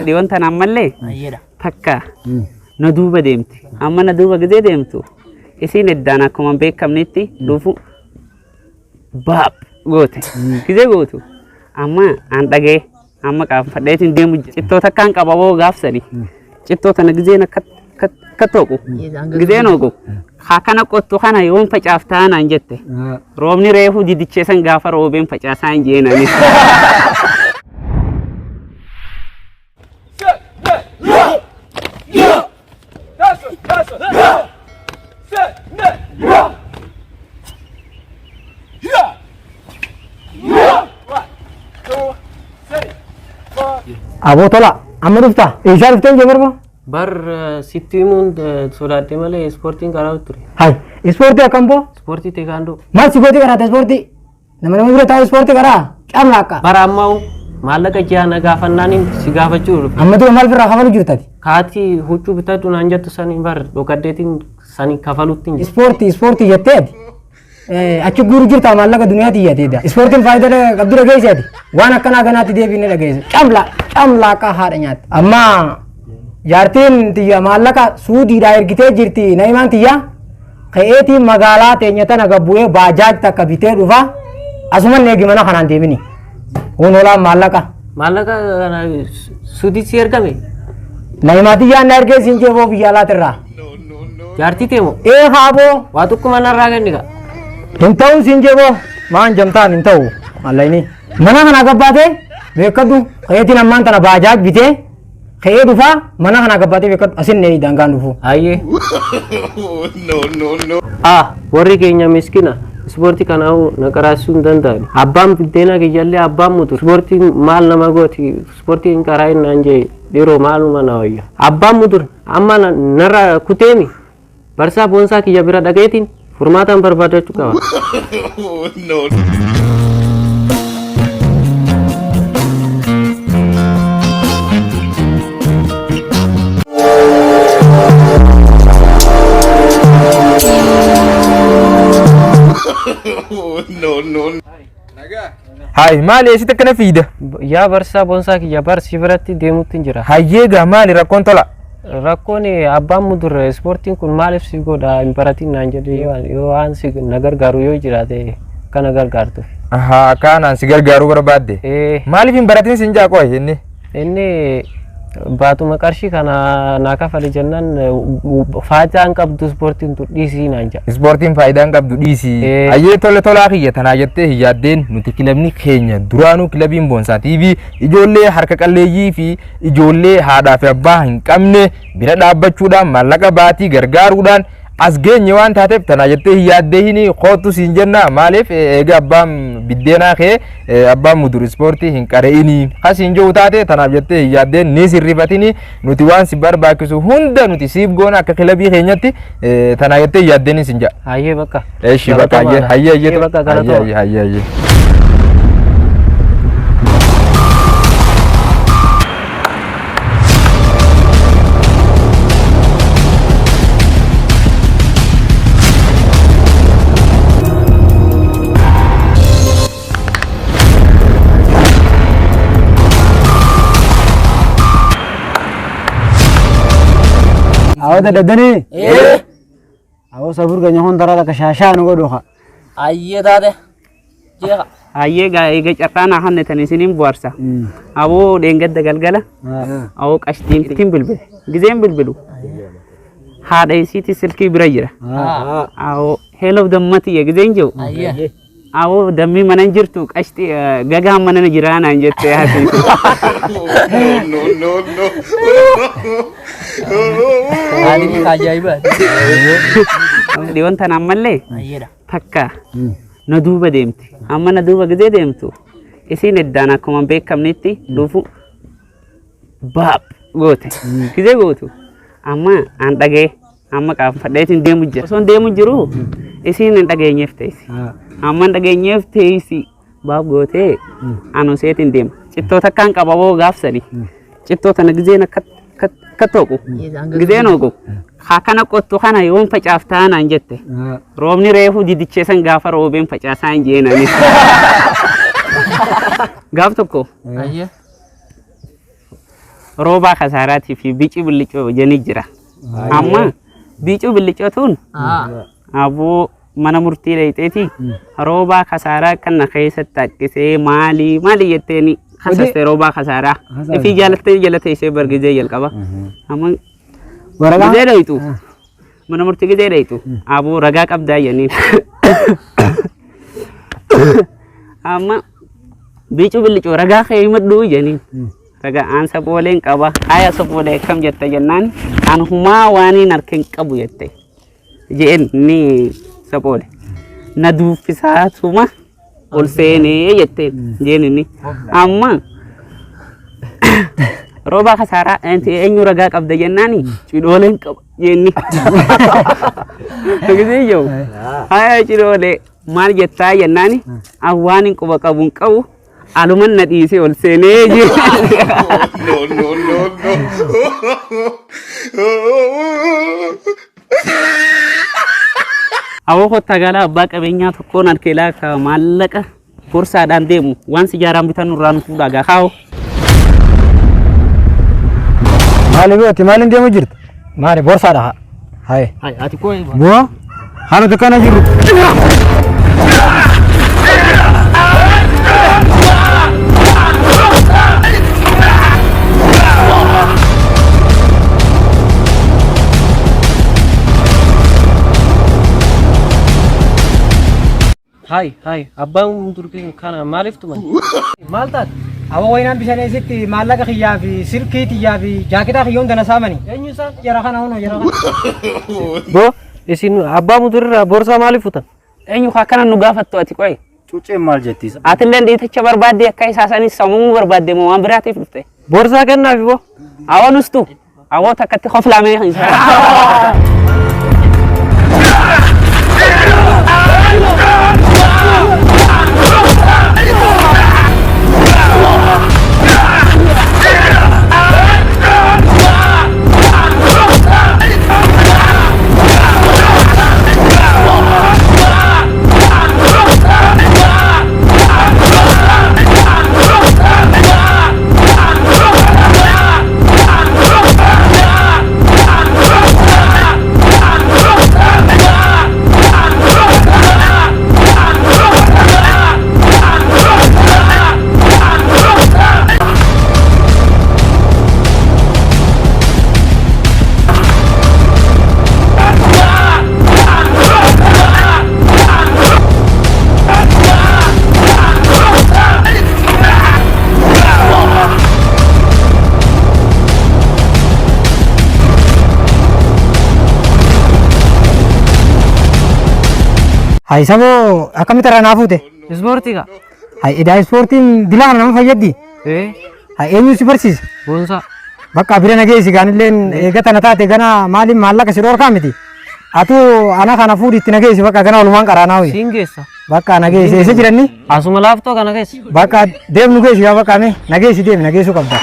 Diwan tan ammallee takka na duuba deemti. Amma na duuba gidee deemtu isiin iddaan akkuma beekamnetti dhufu baab goote. Gidee gootu amma aan dhagee amma qaanfadheetiin deemu cittoo takkaan qababoo gaafsani. Cittoo tana gidee na katooqu gidee nooqu. Hakana qottu kana yoon facaaftaa naan jette. Roobni reefu didicheessan gaafa roobeen facaasaa hin jeenani. Abo tola, amma dufta. Isha dufteen jemermo? Bar sittimuun sodaadde malee ispoortiin karaa ture. Hai, ispoortii akkam boo? Ispoortii teekaandoo. Maal ispoortii karaata ispoortii? Nama bira taa'u ispoortii karaa? Camla akka. Bara ammaa maallaqa ji'aana gaafannaaniin si gaafachuu dhufe. Amma tura maal birraa kafalu jirtati? Kaatii huccuu bitatu naan jettu sanii bar dhokaddeetiin sanii kafalutti hin jiru. Ispoortii jetteeti. Achi guru jirta maallaqa duniyaati yaateedha. Ispoortiin faayidaa qabdu dhageessaati. Waan akkanaa ganaatti deebiin dhageessa. Camla akka haadha nyaatti. Amma jaartiin tiyya maallaqa suudiidhaa ergitee jirti naimaan tiyya ka'eetiin magaalaa teenya tana gabbu'ee baajaaj takka bitee dhufa asuman eegi mana kanaan deemini. Kun olaan maallaqa. Maallaqa kana suudii si ergame. Naimaa tiyyaan na ergee siin jeeboo biyya alaatirraa. Jaartii teemo. Haaboo. Waa tokkuma narraa kenniga. Hin ta'u siin jeeboo maan jamtaan hin ta'u mallayni. Mana kana gabbaatee beekadhu ka'eetiin ammaan tana baajaaj bitee ka'ee dhufa mana kana gabbaatee beekadhu asinne dangaan dhufu. Ayyee. Warri keenya miskina. Ispoortii kanaa'u na qaraasuu hin danda'ani. Abbaan biddeenaa kiyyaallee abbaan mutu. Ispoortiin maal nama gooti? Ispoortiin karaa hin naan jee yeroo maaluma na wayya. Abbaan mutu amma narra kuteemi. Barsaa boonsaa kiyya bira dhageetiin furmaataan barbaadachuu qaba. Hai, maali eessatti akkana fiida? Yaa barsaa boonsaa kiyya barsi biratti deemuutti hin jira. Hayyeegaa maali rakkoon tola? Rakkoon abbaan mudurre ispoortiin kun maaliif si godha hin baratiin naan jedhe yoo waan si na gargaaru yoo jiraate kana gargaartuuf. Kaanaan si gargaaruu barbaadde? Maaliif hin baratiin si hin jaaqoo inni? Inni baatuma qarshii kana naa kafale jennaan faayidaan qabdu ispoortiin tu dhiisii naan jedha. Ispoortiin faayidaan qabdu dhiisii. Hayyee tolaa kiyya tanaa jettee hin yaaddeen nuti kilabni keenya duraanuu kilabiin boonsaa TV ijoollee harka qalleeyyii fi ijoollee haadhaa fi abbaa hin qabne bira dhaabbachuudhaan maallaqa baatii gargaaruudhaan as geenye waan taateef tanaa jettee hin yaaddee kootu siin jenna maaliif egaa abbaan biddeenaa kee abbaan mudur ispoortii hin qare'inii hasiin jiru taate tanaaf jettee hin yaaddeen ni sirrifatini nuti waan si barbaachisu hunda nuti siif goona akka kilabii keenyatti tanaa jettee hin yaaddeen sin jedha. Hayyee bakka. Eeshi bakka hayyee. Awda dadani. Awo sabur ganya hon darada ka shasha no godo ha. Ayye dade. Jeha. Ayye ga ega carrana hanne tan isinin buarsa. Awo dengedda galgala. Awo qashtiin tin bilbil. Gizeen bilbilu. Haada isiti silki bira jira. Awo hello dammati ya gizeen jew. Ayye. Awo dammi manan jirtu qashti gaga manan jirana jette hati. No. Ani kajaiba. Diwan tan ammallee Ayyeda. takka na duuba deemti. Amma na duuba gidee deemtu isiin iddaan akkuma beekamnetti dhufu baab goote. Gidee gootu amma aan dhagee amma qaanfadheetiin deemu jira. Osoon deemu jiru isiin hin dhageenyeef teessi. Amma hin dhageenyeef teessi baab gootee anu seetiin deema. Cittoo takkaan qababoo gaafsani. Cittoo tana gizeen katooqu gizeen oogu. Hakana qottu kana yoon facaaftaa naan jette. Roobni reefu didicheessan gaafa roobeen facaasaa hin jeenani. Gaaf tokko. Ayye. roobaa kasaaraatii fi bicii billicoo janii jira. Amma bicii billicootuun aboo mana murtii dheeyxeeti roobaa kasaaraa kana keessatti akkisee maali jetteeni kasaste roobaa kasaaraa fi jaalattee ishee bargizee jalqaba. Amma gizee dheeyxu mana murtii gizee dheeyxu aboo ragaa qabdaa jenneen. Amma bicii billicoo ragaa kee himadhuu jenneen. Ragaa aan sabooleen qaba haya saboolee kam jette jennaan aan humaa waaniin harkeen qabu jette jeen ni saboole na duffisaatuma ol seenee jetteen jeen inni amma roobaa kasaaraa eenyu ragaa qabda jennaani cidhooleen qaba jeenni gisee jiru haya cidhoolee maal jettaa jennaani awwaaniin quba qabuun qabu aluman na dhiisee ol seenee jee awoo kottaa galaa abbaa qabeenyaa tokkoon harkeelaa ka maallaqa gorsaadhaan deemu waan sijaaraan bitan nurraa nu fuudhaa gaa kaa'u. Maali gooti maaliin deemu jirti? Maali borsaadha? Haye. Hai, ati koo eegaa. Bu'aa haalota kana jiru. Hai, abbaan turkiin kana maaliif tuman? Maal taate? Awa waynaan bishaan eessitti maallaqa kiyyaa fi silkii xiyyaa fi jaaketaa kiyyoon dana saamani. Eenyu isaan jara kana hunoo jara kana. Boo, isin abbaa muturirraa boorsaa maaliif futan? Eenyu akkana nu gaafattu ati qoy. Cuuceen maal jettiisa? Atilleen dhiitacha barbaadde akka isaasanis sammuu barbaadde moo waan biraatiif dhufte? Boorsaa kennaafi boo. Awoo nustu awoo takkatti qoflaamee Hai samo akkamitti irraa naa fuute? Ispoortii kaa? Hai edaa ispoortiin dilaa nama fayyaddi? Hai eenyu si barsiise? Boonsaa. Bakka bira nageessi gaanilleen eegata na taate gana maaliin maallaqa si dhoorkaa miti? Atu ana kana fuudhi itti nageessi bakka gana walumaan qaraanaa hoyi. Siin geessa. Bakka nageessi eessa jiranni? Asuma laaftoo kana keessa. Bakka deemnu geessu yaa bakka mee nageessi deemi nageessuu qabda.